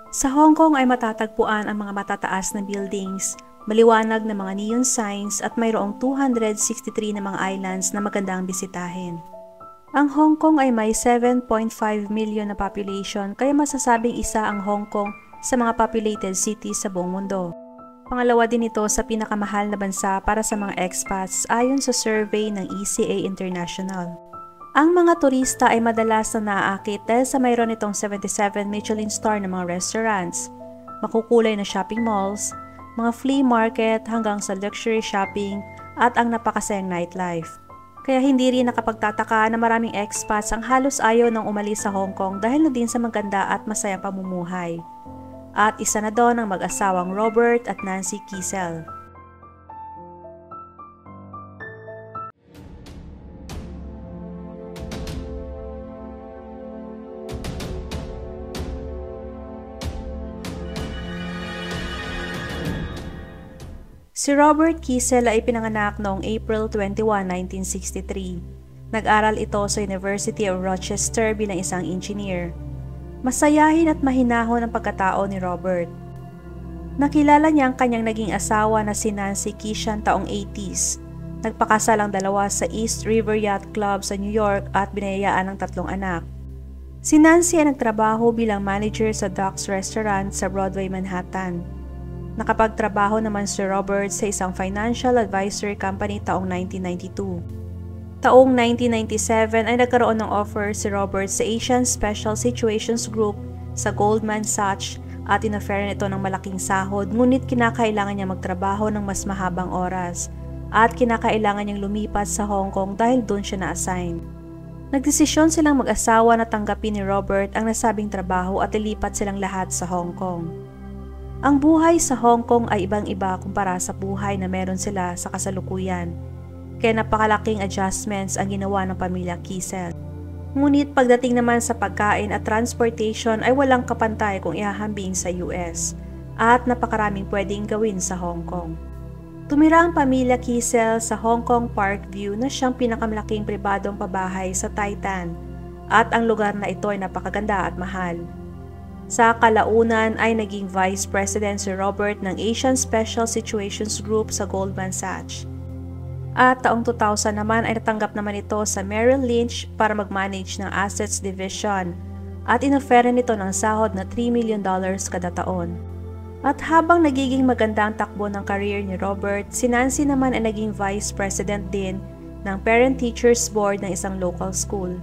Sa Hong Kong ay matatagpuan ang mga matataas na buildings, maliwanag na mga neon signs at mayroong 263 na mga islands na magandang bisitahin. Ang Hong Kong ay may 7.5 million na population kaya masasabing isa ang Hong Kong sa mga populated cities sa buong mundo. Pangalawa din ito sa pinakamahal na bansa para sa mga expats ayon sa survey ng ECA International. Ang mga turista ay madalas na naaakit dahil sa mayroon itong 77 Michelin star na mga restaurants, makukulay na shopping malls, mga flea market hanggang sa luxury shopping at ang napakasayang nightlife. Kaya hindi rin nakapagtataka na maraming expats ang halos ayaw nang umalis sa Hong Kong dahil na din sa maganda at masayang pamumuhay. At isa na doon ang mag-asawang Robert at Nancy Kiesel. Si Robert Kiesel ay pinanganak noong April 21, 1963. Nag-aral ito sa University of Rochester bilang isang engineer. Masayahin at mahinahon ang pagkatao ni Robert. Nakilala niya ang kanyang naging asawa na si Nancy Kiesel taong 80s. Nagpakasal ang dalawa sa East River Yacht Club sa New York at binayayaan ng 3 anak. Si Nancy ay nagtrabaho bilang manager sa Doc's Restaurant sa Broadway, Manhattan. Nakapagtrabaho naman si Robert sa isang financial advisory company taong 1992. Taong 1997 ay nagkaroon ng offer si Robert sa Asian Special Situations Group sa Goldman Sachs at inofferan ito ng malaking sahod, ngunit kinakailangan niya magtrabaho ng mas mahabang oras at kinakailangan niyang lumipat sa Hong Kong dahil doon siya na-assign. Nagdesisyon silang mag-asawa na tanggapin ni Robert ang nasabing trabaho at ilipat silang lahat sa Hong Kong. Ang buhay sa Hong Kong ay ibang-iba kumpara sa buhay na meron sila sa kasalukuyan, kaya napakalaking adjustments ang ginawa ng pamilya Kiesel. Ngunit pagdating naman sa pagkain at transportation ay walang kapantay kung ihahambing sa US at napakaraming pwedeng gawin sa Hong Kong. Tumira ang pamilya Kiesel sa Hong Kong Parkview na siyang pinakamalaking pribadong pabahay sa Taitan at ang lugar na ito ay napakaganda at mahal. Sa kalaunan ay naging Vice President si Robert ng Asian Special Situations Group sa Goldman Sachs. At taong 2000 naman ay natanggap naman ito sa Merrill Lynch para mag-manage ng Assets Division at inofferan nito ng sahod na $3 million kada taon. At habang nagiging maganda ang takbo ng career ni Robert, si Nancy naman ay naging Vice President din ng Parent Teachers Board ng isang local school.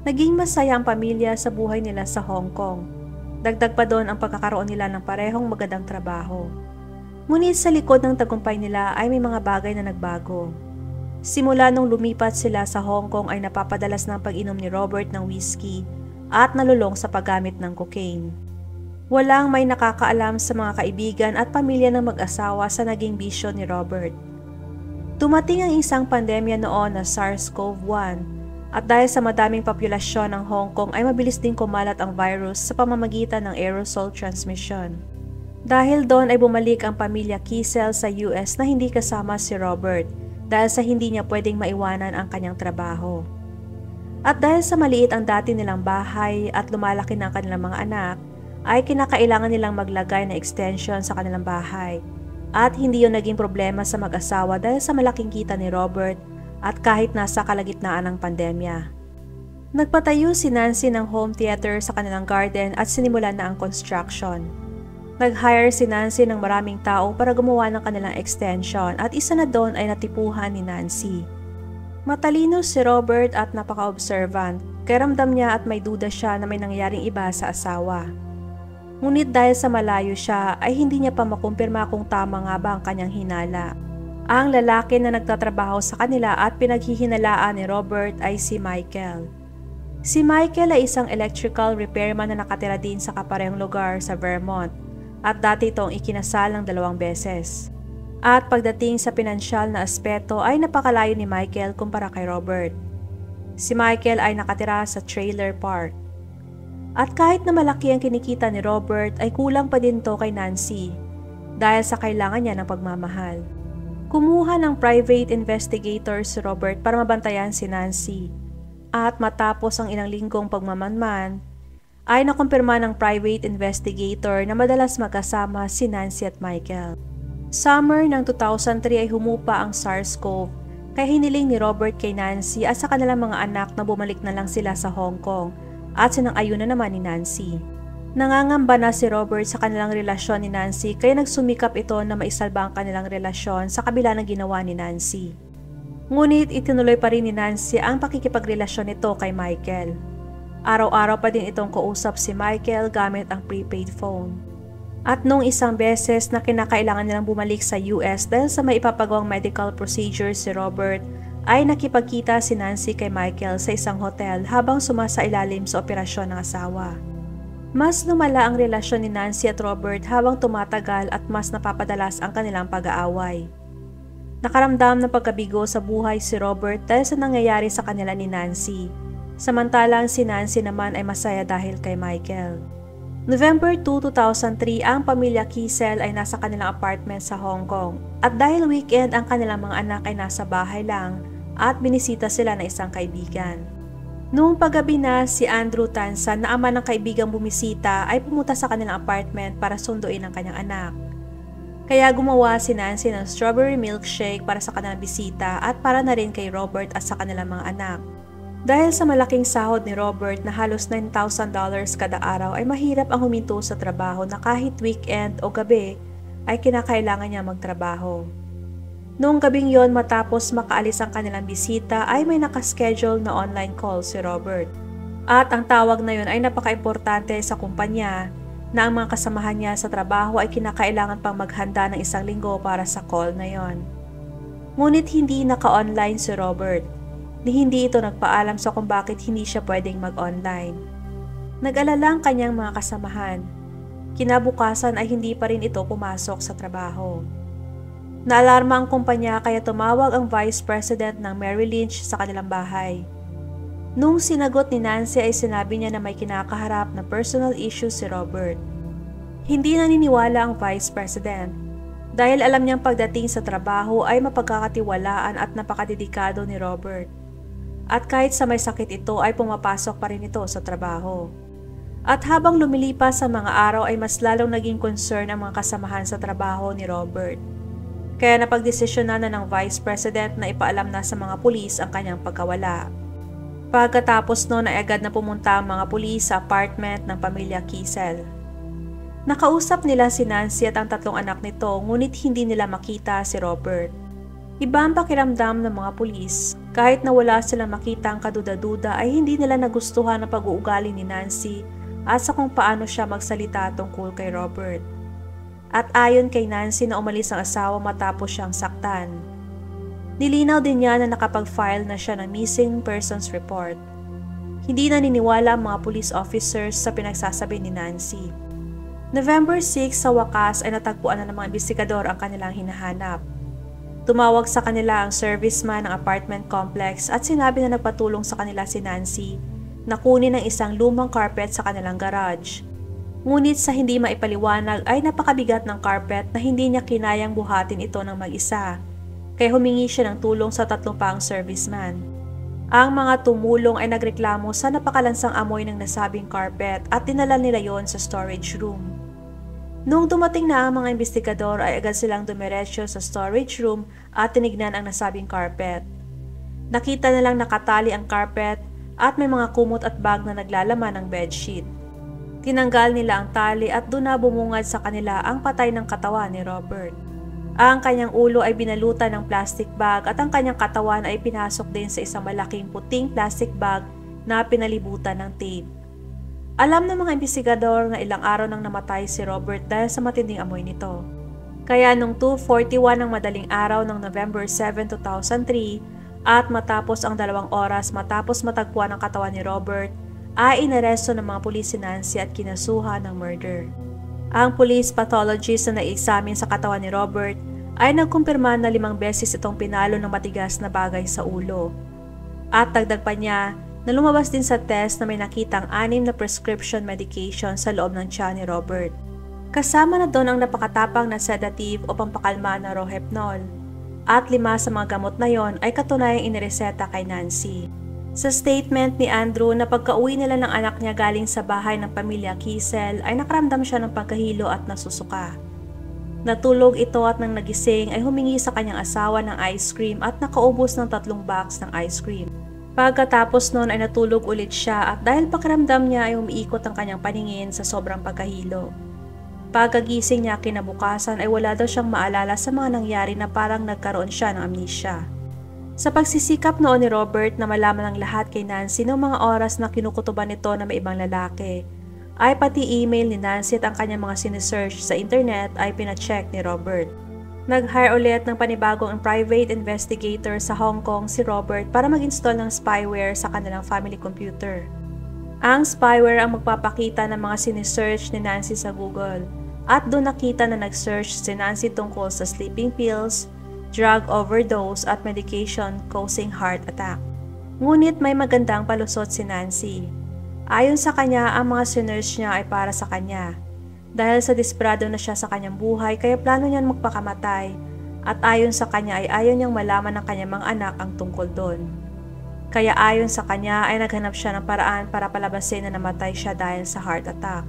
Naging masaya ang pamilya sa buhay nila sa Hong Kong. Dagdag pa doon ang pagkakaroon nila ng parehong magandang trabaho. Ngunit sa likod ng tagumpay nila ay may mga bagay na nagbago. Simula nung lumipat sila sa Hong Kong ay napapadalas ng pag-inom ni Robert ng whiskey at nalulong sa paggamit ng cocaine. Walang may nakakaalam sa mga kaibigan at pamilya ng mag-asawa sa naging bisyo ni Robert. Tumating ang isang pandemya noon na SARS-CoV-1. At dahil sa madaming populasyon ng Hong Kong ay mabilis din kumalat ang virus sa pamamagitan ng aerosol transmission. Dahil doon ay bumalik ang pamilya Kiesel sa US na hindi kasama si Robert dahil sa hindi niya pwedeng maiwanan ang kanyang trabaho. At dahil sa maliit ang dati nilang bahay at lumalaki na ang kanilang mga anak, ay kinakailangan nilang maglagay ng extension sa kanilang bahay. At hindi yun naging problema sa mag-asawa dahil sa malaking kita ni Robert at kahit nasa kalagitnaan ng pandemya. Nagpatayo si Nancy ng home theater sa kanilang garden at sinimulan na ang construction. Nag-hire si Nancy ng maraming tao para gumawa ng kanilang extension at isa na doon ay natipuhan ni Nancy. Matalino si Robert at napaka-observant, kaya ramdam niya at may duda siya na may nangyaring iba sa asawa. Ngunit dahil sa malayo siya ay hindi niya pa makumpirma kung tama nga ba ang kanyang hinala. Ang lalaki na nagtatrabaho sa kanila at pinaghihinalaan ni Robert ay si Michael. Si Michael ay isang electrical repairman na nakatira din sa kaparehong lugar sa Vermont at dati itong ikinasal ng 2 beses. At pagdating sa pinansyal na aspeto ay napakalayo ni Michael kumpara kay Robert. Si Michael ay nakatira sa trailer park. At kahit na malaki ang kinikita ni Robert ay kulang pa din to kay Nancy dahil sa kailangan niya ng pagmamahal. Kumuha ng private investigator si Robert para mabantayan si Nancy. At matapos ang ilang linggong pagmamanman, ay nakumpirma ng private investigator na madalas magkasama si Nancy at Michael. Summer ng 2003 ay humupa ang SARS-CoV kaya hiniling ni Robert kay Nancy at sa kanilang mga anak na bumalik na lang sila sa Hong Kong at sinang-ayunan naman ni Nancy. Nangangamba na si Robert sa kanilang relasyon ni Nancy kaya nagsumikap ito na maisalba ang kanilang relasyon sa kabila ng ginawa ni Nancy. Ngunit itinuloy pa rin ni Nancy ang pakikipagrelasyon nito kay Michael. Araw-araw pa din itong kausap si Michael gamit ang prepaid phone. At nung isang beses na kinakailangan nilang bumalik sa US dahil sa may ipapagawang medical procedure si Robert, ay nakipagkita si Nancy kay Michael sa isang hotel habang sumasailalim sa operasyon ng asawa. Mas lumala ang relasyon ni Nancy at Robert habang tumatagal at mas napapadalas ang kanilang pag-aaway. Nakaramdam ng pagkabigo sa buhay si Robert dahil sa nangyayari sa kanila ni Nancy, samantalang si Nancy naman ay masaya dahil kay Michael. November 2, 2003, ang pamilya Kiesel ay nasa kanilang apartment sa Hong Kong at dahil weekend ang kanilang mga anak ay nasa bahay lang at binisita sila ng isang kaibigan. Noong paggabi na, si Andrew Tansan na ama ng kaibigang bumisita ay pumunta sa kanilang apartment para sunduin ang kanyang anak. Kaya gumawa si Nancy ng strawberry milkshake para sa kanilang bisita at para na rin kay Robert at sa kanilang mga anak. Dahil sa malaking sahod ni Robert na halos $9,000 kada araw ay mahirap ang huminto sa trabaho na kahit weekend o gabi ay kinakailangan niya magtrabaho. Noong gabing yon matapos makaalis ang kanilang bisita ay may nakaschedule na online call si Robert. At ang tawag na yon ay napaka-importante sa kumpanya na ang mga kasamahan niya sa trabaho ay kinakailangan pang maghanda ng 1 linggo para sa call na yon. Ngunit hindi naka-online si Robert. Hindi ito nagpaalam sa kung bakit hindi siya pwedeng mag-online. Nag-alala ang kanyang mga kasamahan. Kinabukasan ay hindi pa rin ito pumasok sa trabaho. Naalarma ang kumpanya kaya tumawag ang Vice President ng Merrill Lynch sa kanilang bahay. Nung sinagot ni Nancy ay sinabi niya na may kinakaharap na personal issue si Robert. Hindi naniniwala ang Vice President dahil alam niyang pagdating sa trabaho ay mapagkakatiwalaan at napakadedikado ni Robert. At kahit sa may sakit ito ay pumapasok pa rin ito sa trabaho. At habang lumilipas sa mga araw ay mas lalong naging concern ang mga kasamahan sa trabaho ni Robert. Kaya napagdesisyonan na ng Vice President na ipaalam na sa mga pulis ang kanyang pagkawala. Pagkatapos noon ay agad na pumunta ang mga pulis sa apartment ng pamilya Kiesel. Nakausap nila si Nancy at ang 3 anak nito ngunit hindi nila makita si Robert. Iba ang pakiramdam ng mga pulis. Kahit na wala silang makita ang kaduda-duda ay hindi nila nagustuhan ang pag-uugali ni Nancy at sa kung paano siya magsalita tungkol kay Robert. At ayon kay Nancy na umalis ang asawa matapos siyang saktan. Nilinaw din niya na nakapag-file na siya ng missing persons report. Hindi naniniwala ang mga police officers sa pinagsasabi ni Nancy. November 6 sa wakas ay natagpuan na ng mga investigador ang kanilang hinahanap. Tumawag sa kanila ang serviceman ng apartment complex at sinabi na nagpatulong sa kanila si Nancy na kunin ang isang lumang carpet sa kanilang garage. Ngunit sa hindi maipaliwanag ay napakabigat ng carpet na hindi niya kinayang buhatin ito ng mag-isa, kaya humingi siya ng tulong sa 3 pang serviceman. Ang mga tumulong ay nagreklamo sa napakalansang amoy ng nasabing carpet at dinala nila yon sa storage room. Nung dumating na ang mga investigador ay agad silang dumiretso sa storage room at tinignan ang nasabing carpet. Nakita nilang nakatali ang carpet at may mga kumot at bag na naglalaman ng bedsheet. Tinanggal nila ang tali at doon na bumungad sa kanila ang patay ng katawan ni Robert. Ang kanyang ulo ay binalutan ng plastic bag at ang kanyang katawan ay pinasok din sa isang malaking puting plastic bag na pinalibutan ng tape. Alam ng mga investigador na ilang araw nang namatay si Robert dahil sa matinding amoy nito. Kaya nung 2:41 ng madaling araw ng November 7, 2003 at matapos ang 2 oras matapos matagpuan ang katawan ni Robert, ay inaresto ng mga pulis si Nancy at kinasuhan ng murder. Ang police pathologist na nai-examine sa katawan ni Robert ay nagkumpirma na 5 beses itong pinalo ng matigas na bagay sa ulo. At dagdag pa niya na lumabas din sa test na may nakitang 6 na prescription medication sa loob ng tiyan ni Robert. Kasama na doon ang napakatapang na sedative o pampakalma na Rohypnol. At 5 sa mga gamot na yon ay katunayang inireseta kay Nancy. Sa statement ni Andrew na pagka-uwi nila ng anak niya galing sa bahay ng pamilya Kiesel ay nakaramdam siya ng pagkahilo at nasusuka. Natulog ito at nang nagising ay humingi sa kanyang asawa ng ice cream at nakaubos ng 3 box ng ice cream. Pagkatapos noon ay natulog ulit siya at dahil pakiramdam niya ay umiikot ang kanyang paningin sa sobrang pagkahilo. Pagkagising niya kinabukasan ay wala daw siyang maalala sa mga nangyari na parang nagkaroon siya ng amnesia. Sa pagsisikap noon ni Robert na malaman ang lahat kay Nancy noong mga oras na kinukutuban nito na may ibang lalaki, ay pati email ni Nancy at ang kanyang mga sinesearch sa internet ay pinacheck ni Robert. Nag-hire ulit ng panibagong private investigator sa Hong Kong si Robert para mag-install ng spyware sa kanilang family computer. Ang spyware ang magpapakita ng mga sinesearch ni Nancy sa Google at doon nakita na nag-search si Nancy tungkol sa sleeping pills, drug overdose at medication causing heart attack. Ngunit may magandang palusot si Nancy. Ayon sa kanya, ang mga sinearch niya ay para sa kanya. Dahil sa desperado na siya sa kanyang buhay, kaya plano niyang magpakamatay. At ayon sa kanya ay ayaw niyang malaman ng kanyang mga anak ang tungkol doon. Kaya ayon sa kanya ay naghanap siya ng paraan para palabasin na namatay siya dahil sa heart attack.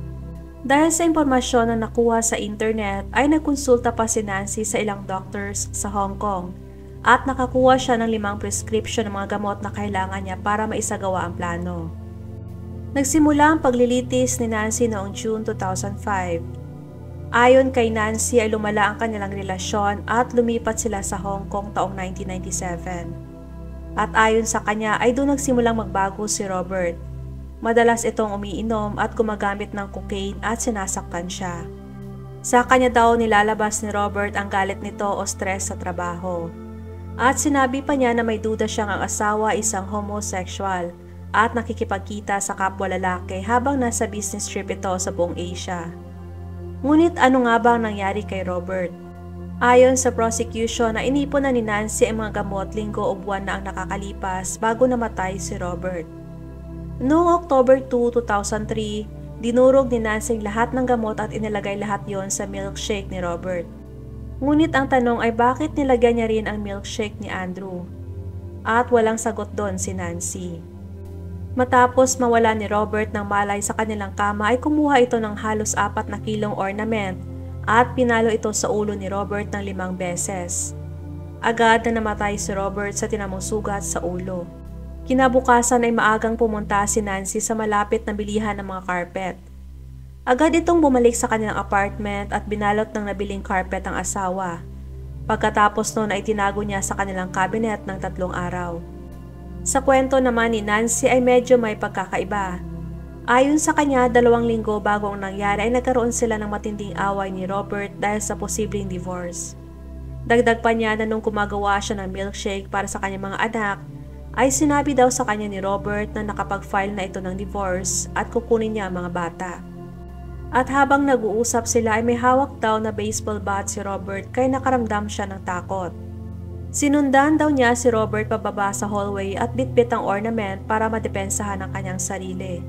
Dahil sa impormasyon na nakuha sa internet ay nagkonsulta pa si Nancy sa ilang doctors sa Hong Kong at nakakuha siya ng 5 prescription ng mga gamot na kailangan niya para maisagawa ang plano. Nagsimula ang paglilitis ni Nancy noong June 2005. Ayon kay Nancy ay lumala ang kanilang relasyon at lumipat sila sa Hong Kong taong 1997. At ayon sa kanya ay doon nagsimulang magbago si Robert. Madalas itong umiinom at gumagamit ng cocaine at sinasaktan siya. Sa kanya daw nilalabas ni Robert ang galit nito o stress sa trabaho. At sinabi pa niya na may duda siyang ang asawa isang homosexual at nakikipagkita sa kapwa lalaki habang nasa business trip ito sa buong Asia. Ngunit ano nga ba ang nangyari kay Robert? Ayon sa prosecution na inipon na ni Nancy ang mga gamot linggo o buwan na ang nakakalipas bago namatay si Robert. Noong October 2, 2003, dinurog ni Nancy lahat ng gamot at inilagay lahat yon sa milkshake ni Robert. Ngunit ang tanong ay bakit nilagyan niya rin ang milkshake ni Andrew? At walang sagot doon si Nancy. Matapos mawala ni Robert ng malay sa kanilang kama ay kumuha ito ng halos 4 na kilong ornament at pinalo ito sa ulo ni Robert ng 5 beses. Agad na namatay si Robert sa tinamong sugat sa ulo. Kinabukasan ay maagang pumunta si Nancy sa malapit na bilihan ng mga carpet. Agad itong bumalik sa kanilang apartment at binalot ng nabiling carpet ang asawa. Pagkatapos noon ay tinago niya sa kanilang cabinet ng 3 araw. Sa kwento naman ni Nancy ay medyo may pagkakaiba. Ayon sa kanya, 2 linggo bago ang nangyari ay nagkaroon sila ng matinding away ni Robert dahil sa posibleng divorce. Dagdag pa niya na nung gumagawa siya ng milkshake para sa kanyang mga anak, ay sinabi daw sa kanya ni Robert na nakapag-file na ito ng divorce at kukunin niya ang mga bata. At habang nag-uusap sila ay may hawak daw na baseball bat si Robert kaya nakaramdam siya ng takot. Sinundan daw niya si Robert pababa sa hallway at bitbit ang ornament para madepensahan ang kanyang sarili.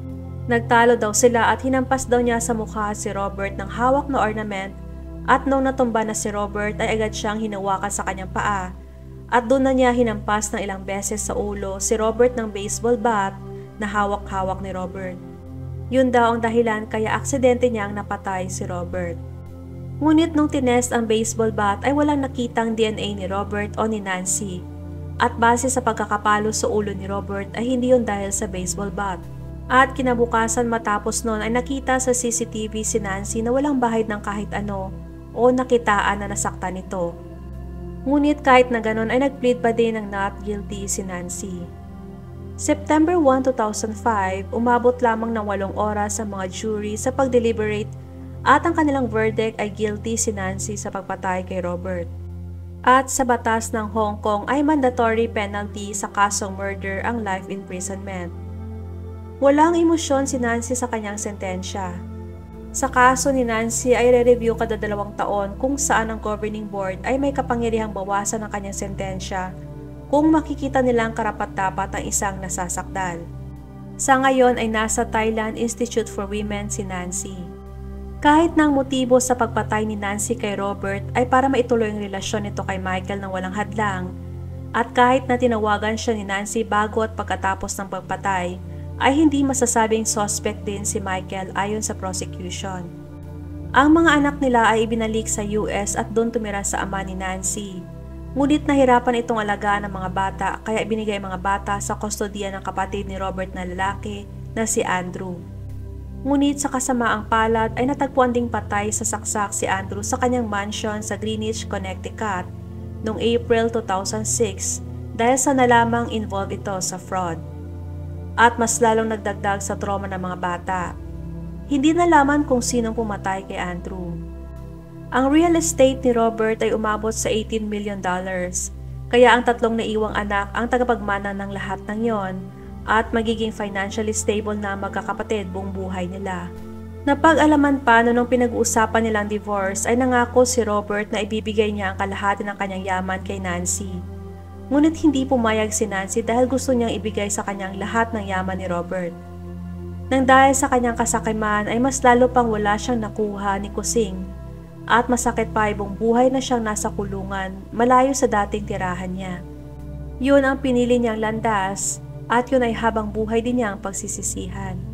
Nagtalo daw sila at hinampas daw niya sa mukha si Robert ng hawak na ornament at nung natumba na si Robert ay agad siyang hinawakan sa kanyang paa at doon na niya hinampas ng ilang beses sa ulo si Robert ng baseball bat na hawak-hawak ni Robert. Yun daw ang dahilan kaya aksidente niyang napatay si Robert. Ngunit nung tinest ang baseball bat ay walang nakitang DNA ni Robert o ni Nancy. At base sa pagkakapalo sa ulo ni Robert ay hindi yun dahil sa baseball bat. At kinabukasan matapos noon ay nakita sa CCTV si Nancy na walang bahid ng kahit ano o nakitaan na nasaktan nito. Ngunit kahit na ganon ay nag-plead pa din ng not guilty si Nancy. September 1, 2005, umabot lamang ng 8 oras ang mga jury sa pag-deliberate at ang kanilang verdict ay guilty si Nancy sa pagpatay kay Robert. At sa batas ng Hong Kong ay mandatory penalty sa kasong murder ang life imprisonment. Walang emosyon si Nancy sa kanyang sentensya. Sa kaso ni Nancy ay re-review kada 2 taon kung saan ang governing board ay may kapangyarihang bawasan ang kanyang sentensya kung makikita nilang karapat-dapat ang isang nasasakdal. Sa ngayon ay nasa Thailand Institute for Women si Nancy. Kahit na ang motibo sa pagpatay ni Nancy kay Robert ay para maituloy ang relasyon nito kay Michael ng walang hadlang, At kahit na tinawagan siya ni Nancy bago at pagkatapos ng pagpatay, ay hindi masasabing suspect din si Michael ayon sa prosecution. Ang mga anak nila ay ibinalik sa US at doon tumira sa ama ni Nancy. Ngunit nahirapan itong alagaan ng mga bata kaya ibinigay ang mga bata sa kustodiya ng kapatid ni Robert na lalaki na si Andrew. Ngunit sa kasamaang palad ay natagpuan ding patay sa saksak si Andrew sa kanyang mansion sa Greenwich, Connecticut noong April 2006 dahil sa nalamang involved ito sa fraud. At mas lalong nagdagdag sa trauma ng mga bata. Hindi nalaman kung sinong pumatay kay Andrew. Ang real estate ni Robert ay umabot sa $18 million, kaya ang tatlong naiwang anak ang tagapagmana ng lahat ng yon at magiging financially stable na magkakapatid buong buhay nila. Napag-alaman pa nung pinag-uusapan nilang divorce ay nangako si Robert na ibibigay niya ang kalahati ng kanyang yaman kay Nancy. Ngunit hindi pumayag si Nancy dahil gusto niyang ibigay sa kanyang lahat ng yaman ni Robert. Nang dahil sa kanyang kasakiman ay mas lalo pang wala siyang nakuha ni Kusing at masakit pa ibang buhay na siyang nasa kulungan malayo sa dating tirahan niya. Yun ang pinili niyang landas at yun ay habang buhay din niyang pagsisisihan.